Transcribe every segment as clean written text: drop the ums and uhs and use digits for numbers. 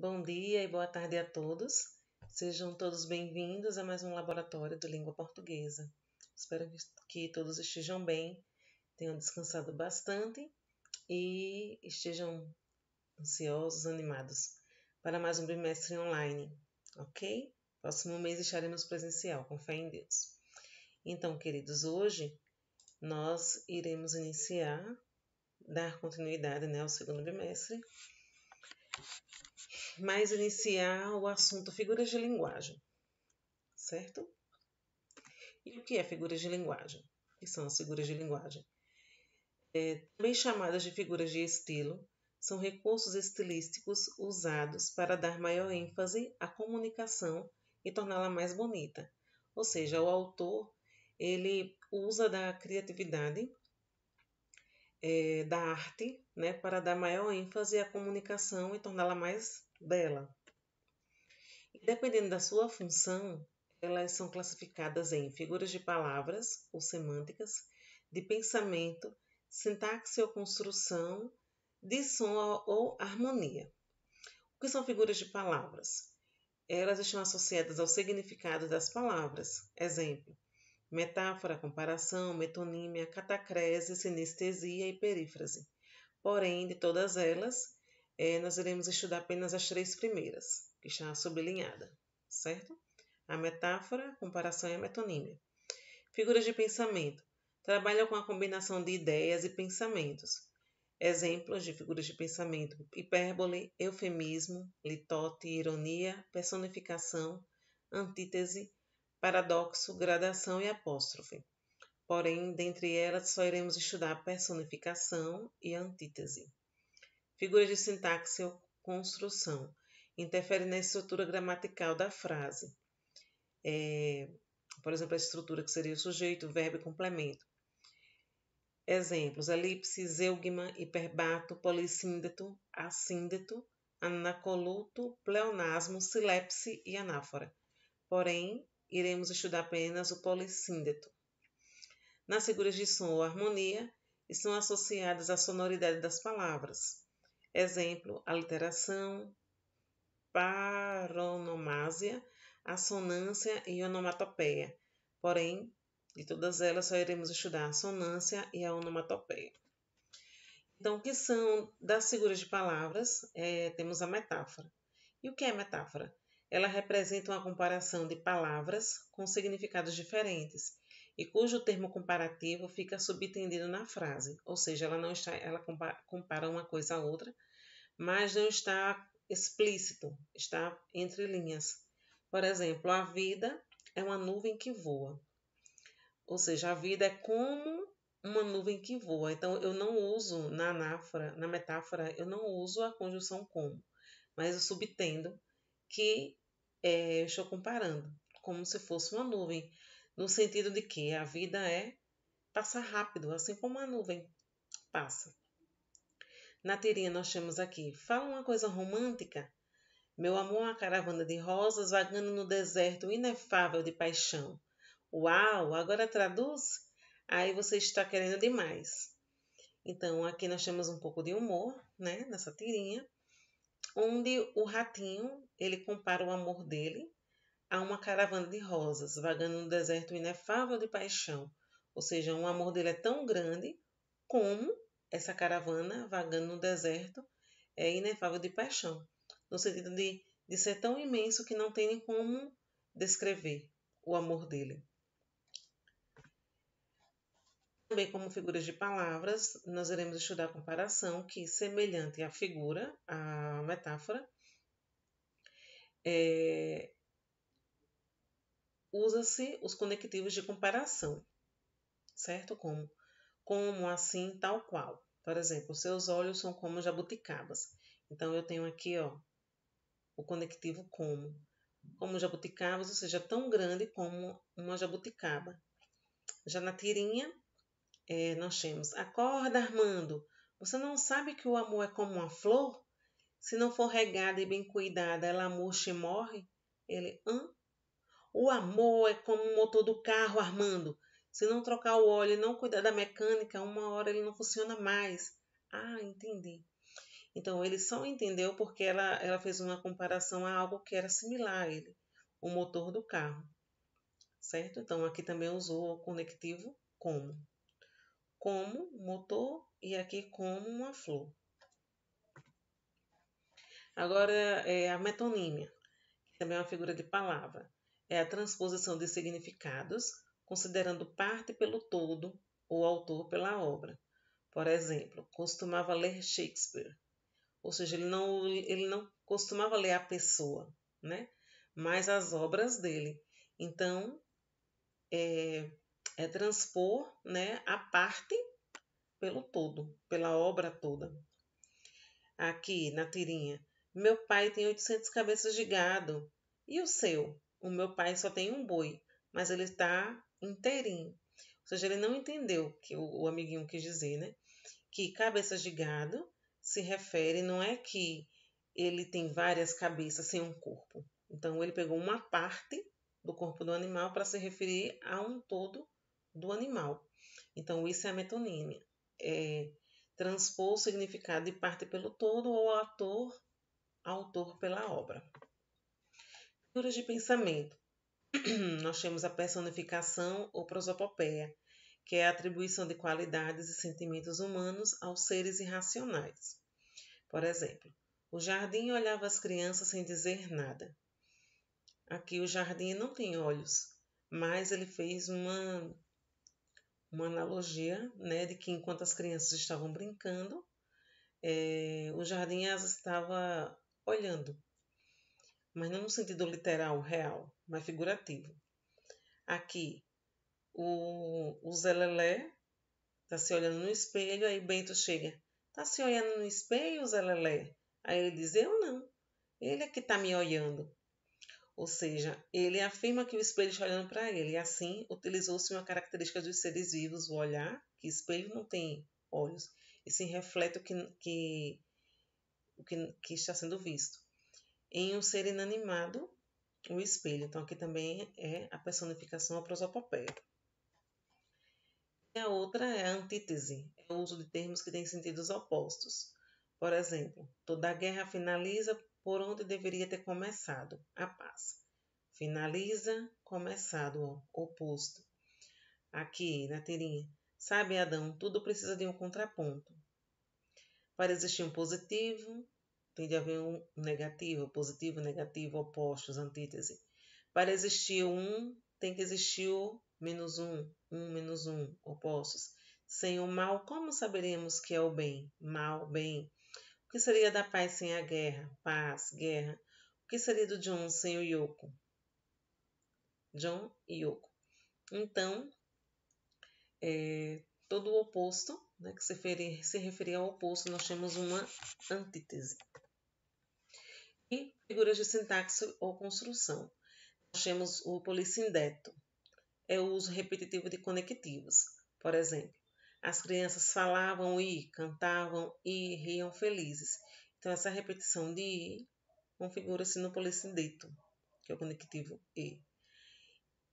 Bom dia e boa tarde a todos. Sejam todos bem-vindos a mais um laboratório de língua portuguesa. Espero que todos estejam bem, tenham descansado bastante e estejam ansiosos, animados para mais um bimestre online, ok? Próximo mês estaremos presencial, com fé em Deus. Então, queridos, hoje nós iremos dar continuidade, ao segundo bimestre, mas iniciar o assunto figuras de linguagem, certo? E o que é figuras de linguagem? O que são as figuras de linguagem? Também chamadas de figuras de estilo, são recursos estilísticos usados para dar maior ênfase à comunicação e torná-la mais bonita. Ou seja, o autor ele usa da criatividade, da arte, para dar maior ênfase à comunicação e torná-la mais bela. E dependendo da sua função, elas são classificadas em figuras de palavras ou semânticas, de pensamento, sintaxe ou construção, de som ou harmonia. O que são figuras de palavras? Elas estão associadas ao significado das palavras. Exemplo: metáfora, comparação, metonímia, catacrese, sinestesia e perífrase. Porém, de todas elas, nós iremos estudar apenas as 3 primeiras, que está sublinhada, certo? A metáfora, a comparação e a metonímia. Figuras de pensamento. Trabalham com a combinação de ideias e pensamentos. Exemplos de figuras de pensamento: hipérbole, eufemismo, litote, ironia, personificação, antítese, paradoxo, gradação e apóstrofe. Porém, dentre elas, só iremos estudar a personificação e a antítese. Figuras de sintaxe ou construção. Interfere na estrutura gramatical da frase. Por exemplo, a estrutura que seria o sujeito, verbo e complemento. Exemplos: elipse, zeugma, hiperbato, polissíndeto, assíndeto, anacoluto, pleonasmo, silepse e anáfora. Porém, iremos estudar apenas o polissíndeto. Nas figuras de som ou harmonia, estão associadas à sonoridade das palavras. Exemplo: aliteração, paronomásia, assonância e onomatopeia. Porém, de todas elas, só iremos estudar a assonância e a onomatopeia. Então, o que são das figuras de palavras? Temos a metáfora. E o que é metáfora? Ela representa uma comparação de palavras com significados diferentes e cujo termo comparativo fica subentendido na frase, ou seja, ela compara uma coisa a outra, mas não está explícito, está entre linhas. Por exemplo, a vida é uma nuvem que voa, ou seja, a vida é como uma nuvem que voa. Então, eu não uso na metáfora, eu não uso a conjunção como, mas eu subtendo que eu estou comparando, como se fosse uma nuvem, no sentido de que a vida passa rápido, assim como a nuvem passa. Na tirinha nós temos aqui: fala uma coisa romântica. Meu amor é uma caravana de rosas vagando no deserto inefável de paixão. Uau, agora traduz? Aí você está querendo demais. Então, aqui nós temos um pouco de humor, nessa tirinha, onde o ratinho, ele compara o amor dele a uma caravana de rosas, vagando no deserto inefável de paixão. Ou seja, o amor dele é tão grande como essa caravana vagando no deserto é inefável de paixão. No sentido de ser tão imenso que não tem nem como descrever o amor dele. Também, como figuras de palavras, nós iremos estudar a comparação, que, semelhante à figura, à metáfora, usa-se os conectivos de comparação, certo? Como, assim, tal qual. Por exemplo, seus olhos são como jabuticabas. Então, eu tenho aqui, o conectivo como. Como jabuticabas, ou seja, tão grande como uma jabuticaba. Já na tirinha, nós temos: acorda, Armando, você não sabe que o amor é como uma flor? Se não for regada e bem cuidada, ela murcha e morre? Ele: o amor é como o motor do carro, Armando. Se não trocar o óleo e não cuidar da mecânica, uma hora ele não funciona mais. Ah, entendi. Então, ele só entendeu porque ela fez uma comparação a algo que era similar a ele, o motor do carro, certo? Então, aqui também usou o conectivo como. Como, motor, e aqui como uma flor. Agora, a metonímia, que também é uma figura de palavra. É a transposição de significados, considerando parte pelo todo, ou autor pela obra. Por exemplo, costumava ler Shakespeare. Ou seja, ele não costumava ler a pessoa, né? Mas as obras dele. Então, é transpor, né, a parte pelo todo, pela obra toda. Aqui na tirinha, meu pai tem 800 cabeças de gado. E o seu? O meu pai só tem um boi, mas ele está inteirinho. Ou seja, ele não entendeu que o amiguinho quis dizer, né? Que cabeças de gado se refere, não é que ele tem várias cabeças sem um corpo. Então, ele pegou uma parte do corpo do animal para se referir a um todo do animal. Então, isso é a metonímia. É transpor o significado de parte pelo todo ou autor pela obra. Figuras de pensamento. Nós temos a personificação ou prosopopeia, que é a atribuição de qualidades e sentimentos humanos aos seres irracionais. Por exemplo, o jardim olhava as crianças sem dizer nada. Aqui o jardim não tem olhos, mas ele fez uma analogia, né, de que enquanto as crianças estavam brincando, o jardim as estava olhando, mas não no sentido literal, real, mas figurativo. Aqui, o Zé Lelé está se olhando no espelho, aí Bento chega. Tá se olhando no espelho, Zé Lelé? Aí ele diz, eu não. Ele é que está me olhando. Ou seja, ele afirma que o espelho está olhando para ele. E assim, utilizou-se uma característica dos seres vivos, o olhar, que espelho não tem olhos. E sim reflete o que está sendo visto. Em um ser inanimado, o espelho. Então, aqui também é a personificação, a prosopopeia. E a outra é a antítese, é o uso de termos que têm sentidos opostos. Por exemplo, toda guerra finaliza por onde deveria ter começado, a paz. Finaliza, começado, oposto. Aqui, na tirinha, sabe, Adão, tudo precisa de um contraponto. Para existir um positivo, tem de haver um negativo, negativo, opostos, antítese. Para existir um, tem que existir o menos um, opostos. Sem o mal, como saberemos que é o bem? Mal, bem. O que seria da paz sem a guerra? Paz, guerra. O que seria do John sem o Yoko? John e Yoko. Então, todo o oposto, né, que se referir ao oposto, nós temos uma antítese. E figuras de sintaxe ou construção. Nós temos o polissindeto, é o uso repetitivo de conectivos. Por exemplo, as crianças falavam e, cantavam e riam felizes. Então, essa repetição de i configura-se no polissindeto, que é o conectivo e.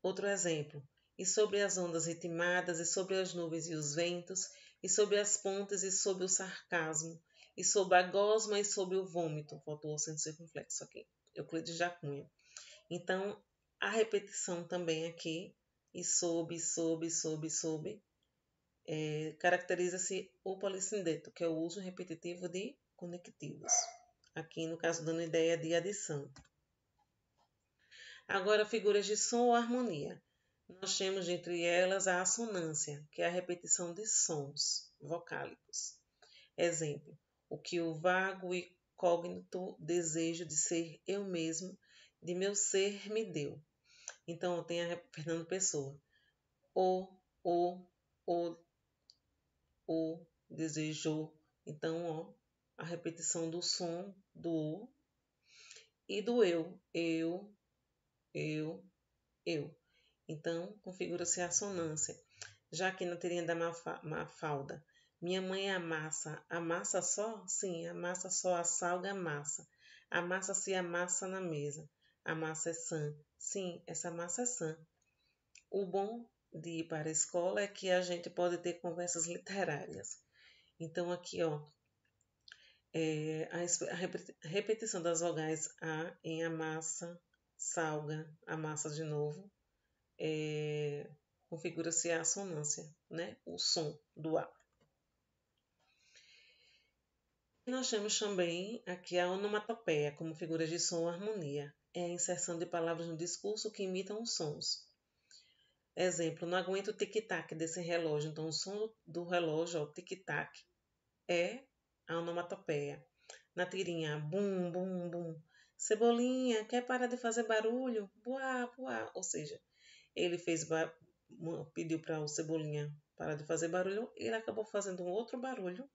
Outro exemplo, e sobre as ondas ritmadas, e sobre as nuvens e os ventos, e sobre as pontes, e sobre o sarcasmo, e sobre a gosma, e sobre o vômito. Faltou o acento circunflexo aqui. Euclides da Cunha. Então, a repetição também aqui, e sob, caracteriza-se o polissindeto, que é o uso repetitivo de conectivos. Aqui, no caso, dando ideia de adição. Agora, figuras de som ou harmonia. Nós temos entre elas a assonância, que é a repetição de sons vocálicos. Exemplo, o que o vago e cógnito desejo de ser eu mesmo, de meu ser me deu. Então, tem a Fernando Pessoa. O, o, desejou. Então, ó, a repetição do som do o e do eu. Então, configura-se a assonância. Já aqui na teoria da Mafalda, minha mãe amassa só? Sim, amassa só a salga, amassa. A massa se amassa na mesa. A massa é sã. Sim, essa massa é sã. O bom de ir para a escola é que a gente pode ter conversas literárias. Então, aqui, ó, A repetição das vogais A em amassa, salga, amassa de novo, configura-se a assonância, né? O som do A. E nós temos também aqui a onomatopeia, como figura de som ou harmonia. É a inserção de palavras no discurso que imitam os sons. Exemplo, não aguento o tic-tac desse relógio. Então, o som do relógio, o tic-tac, é a onomatopeia. Na tirinha, bum, bum, bum. Cebolinha, quer parar de fazer barulho? Buá, buá. Ou seja, ele pediu para o Cebolinha parar de fazer barulho e ele acabou fazendo um outro barulho,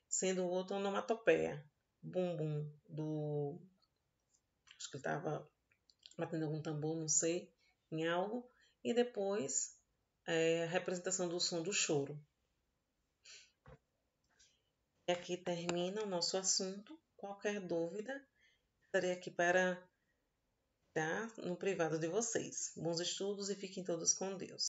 sendo outra onomatopeia. Bum, bum, acho que ele estava batendo algum tambor, não sei, em algo. E depois, a representação do som do choro. E aqui termina o nosso assunto. Qualquer dúvida, estarei aqui para dar no privado de vocês. Bons estudos e fiquem todos com Deus.